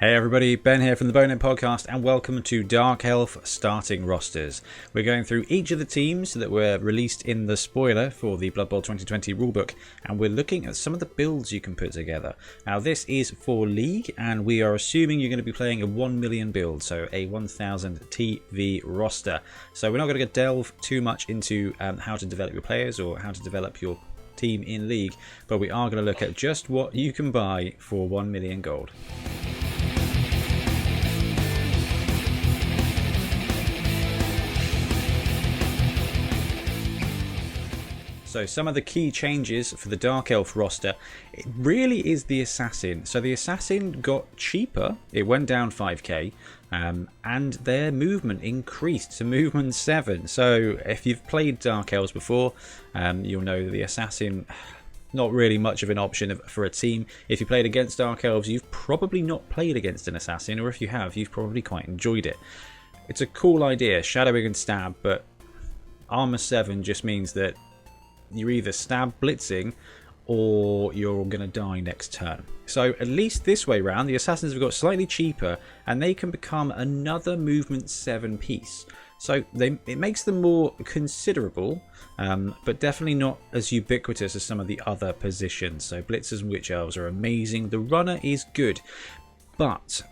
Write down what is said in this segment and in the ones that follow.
Hey everybody, Ben here from the Bonehead podcast and welcome to Dark Elf starting rosters. We're going through each of the teams that were released in the spoiler for the Blood Bowl 2020 rulebook, and we're looking at some of the builds you can put together. Now this is for League and we are assuming you're going to be playing a 1 million build, so a 1000 TV roster. So we're not going to delve too much into how to develop your players or how to develop your team in League, but we are going to look at just what you can buy for 1 million gold. So some of the key changes for the Dark Elf roster, it really is the Assassin. So the Assassin got cheaper, it went down 5k, and their movement increased to movement 7. So if you've played Dark Elves before, you'll know that the Assassin, not really much of an option for a team. If you played against Dark Elves, you've probably not played against an Assassin, or if you have, you've probably quite enjoyed it. It's a cool idea, shadowing and stab, but armor 7 just means that you're either stab blitzing or you're going to die next turn. So at least this way round, the Assassins have got slightly cheaper and they can become another movement 7 piece. So it makes them more considerable, but definitely not as ubiquitous as some of the other positions. So Blitzers and Witch Elves are amazing. The Runner is good, but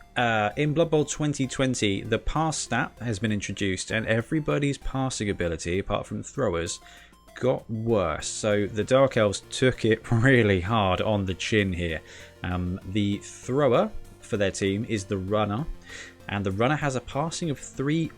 in Blood Bowl 2020, the pass stat has been introduced and everybody's passing ability, apart from throwers, got worse. So the Dark Elves took it really hard on the chin here. The thrower for their team is the Runner, and the Runner has a passing of 3+,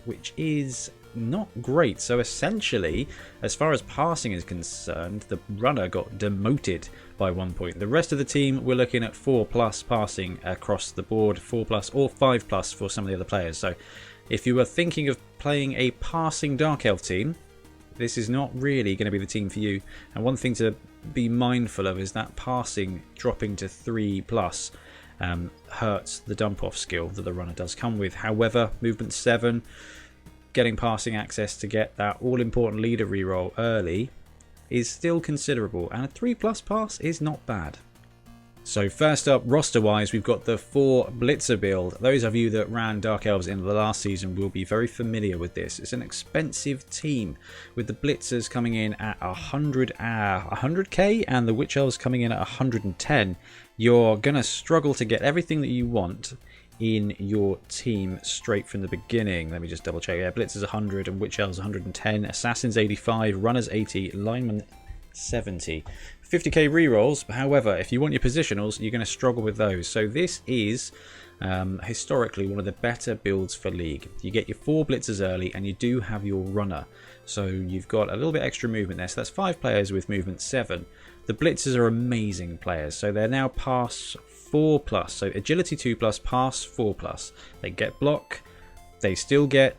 which is not great. So essentially, as far as passing is concerned, the Runner got demoted by 1 point. The rest of the team, we're looking at 4+ passing across the board, 4+ or 5+ for some of the other players. So if you were thinking of playing a passing Dark Elf team, this is not really going to be the team for you. And one thing to be mindful of is that passing dropping to 3+ hurts the dump off skill that the Runner does come with. However, movement 7, getting passing access to get that all important leader reroll early is still considerable, and a 3+ pass is not bad. So first up, roster-wise, we've got the 4 Blitzer build. Those of you that ran Dark Elves in the last season will be very familiar with this. It's an expensive team, with the Blitzers coming in at 100k and the Witch Elves coming in at 110. You're going to struggle to get everything that you want in your team straight from the beginning. Let me just double check. Yeah, Blitzers 100 and Witch Elves 110, Assassins 85, Runners 80, Linemen 70. 50k rerolls. However, if you want your positionals, you're going to struggle with those. So this is historically one of the better builds for League. You get your 4 Blitzers early and you do have your Runner. So you've got a little bit extra movement there. So that's 5 players with movement 7. The Blitzers are amazing players. So they're now pass 4+. So agility 2+, pass 4+. They get block. They still get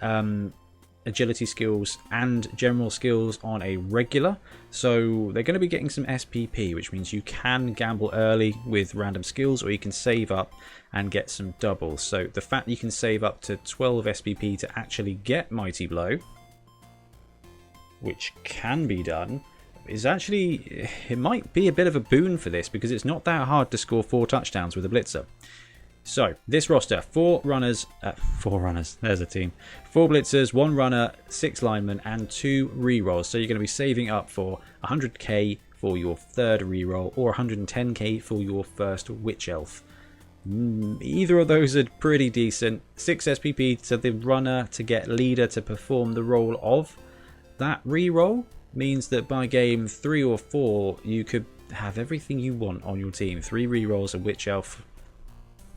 agility skills and general skills on a regular, so they're going to be getting some SPP, which means you can gamble early with random skills, or you can save up and get some doubles. So the fact you can save up to 12 SPP to actually get Mighty Blow, which can be done, is actually, it might be a bit of a boon for this, because it's not that hard to score 4 touchdowns with a Blitzer. So, this roster, 4 runners, there's a team. 4 blitzers, 1 runner, 6 linemen, and 2 rerolls. So you're going to be saving up for 100k for your 3rd reroll, or 110k for your first Witch Elf. Either of those are pretty decent. 6 SPP to the runner to get leader to perform the role of that reroll means that by game 3 or 4, you could have everything you want on your team. 3 rerolls, a Witch Elf,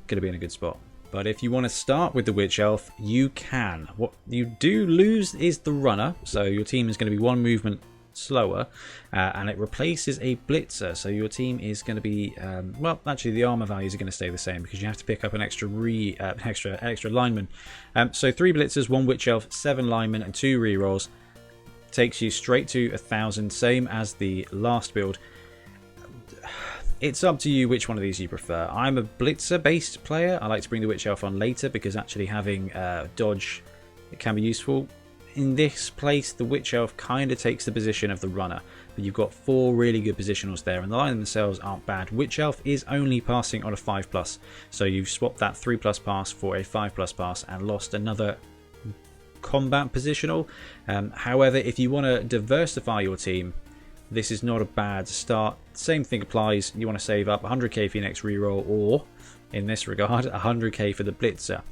going to be in a good spot. But if you want to start with the Witch Elf, you can. What you do lose is the Runner, so your team is going to be 1 movement slower, and it replaces a Blitzer, so your team is going to be well, actually the armor values are going to stay the same because you have to pick up an extra extra lineman. So 3 Blitzers, 1 Witch Elf, 7 linemen, and 2 rerolls takes you straight to 1000, same as the last build. It's up to you which one of these you prefer. I'm a Blitzer based player. I like to bring the Witch Elf on later because actually having dodge, it can be useful. in this place the Witch Elf kind of takes the position of the runner, but you've got 4 really good positionals there, and the line themselves aren't bad. Witch Elf is only passing on a 5+, so you've swapped that 3+ pass for a 5+ pass and lost another combat positional. However, if you want to diversify your team, this is not a bad start. Same thing applies. You want to save up 100k for your next reroll, or in this regard 100k for the Blitzer.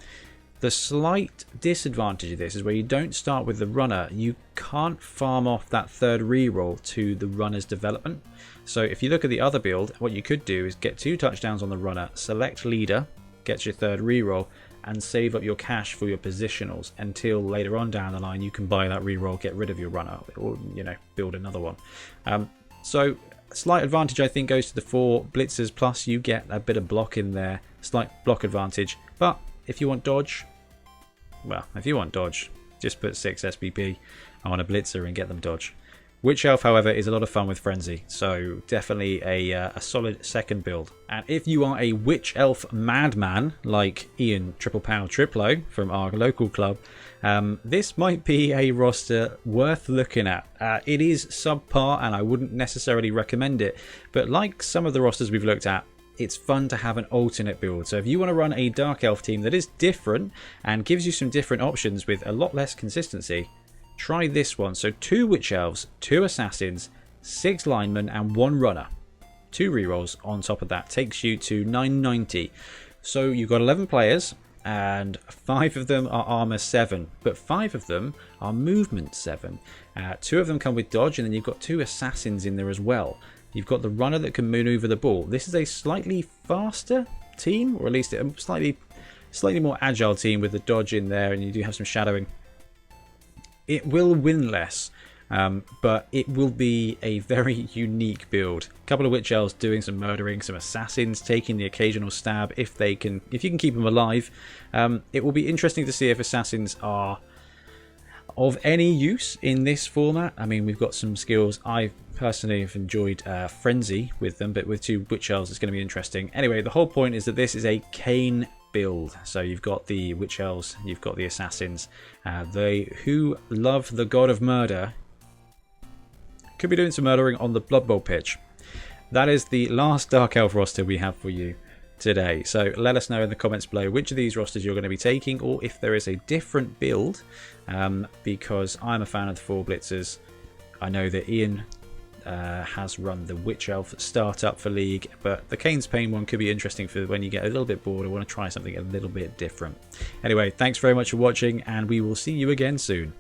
The slight disadvantage of this is where you don't start with the runner, you can't farm off that third reroll to the runner's development. So if you look at the other build, what you could do is get 2 touchdowns on the runner, select leader, get your third reroll, and save up your cash for your positionals until later on down the line you can buy that reroll, get rid of your runner, or build another one. So slight advantage I think goes to the 4 Blitzers, plus you get a bit of block in there, slight block advantage. But if you want dodge, just put 6 SPP on a Blitzer and get them dodge. Witch Elf, however, is a lot of fun with Frenzy, so definitely a solid second build. And if you are a Witch Elf madman like Ian Triple Pow Triplo from our local club, this might be a roster worth looking at. It is subpar and I wouldn't necessarily recommend it, but like some of the rosters we've looked at, it's fun to have an alternate build. So if you want to run a Dark Elf team that is different and gives you some different options with a lot less consistency, try this one. So 2 Witch Elves, 2 Assassins, 6 Linemen and 1 Runner. 2 rerolls on top of that takes you to 990. So you've got 11 players and 5 of them are armor 7, but 5 of them are movement 7. 2 of them come with dodge, and then you've got 2 Assassins in there as well. You've got the runner that can maneuver the ball. This is a slightly faster team, or at least a slightly more agile team with the dodge in there, and you do have some shadowing. It will win less, but it will be a very unique build. A couple of Witch Elves doing some murdering, some Assassins taking the occasional stab if you can keep them alive. It will be interesting to see if Assassins are of any use in this format. I mean, we've got some skills. I personally have enjoyed Frenzy with them, but with 2 Witch Elves it's going to be interesting. Anyway, the whole point is that this is a Kane build. So you've got the Witch Elves, you've got the Assassins. They who love the god of murder could be doing some murdering on the Blood Bowl pitch. That is the last Dark Elf roster we have for you today. So let us know in the comments below which of these rosters you're going to be taking, or if there is a different build, because I'm a fan of the 4 Blitzers. I know that Ian has run the Witch Elf startup for League, but the Kane's Pain one could be interesting for when you get a little bit bored or want to try something a little bit different. Anyway, thanks very much for watching, and we will see you again soon.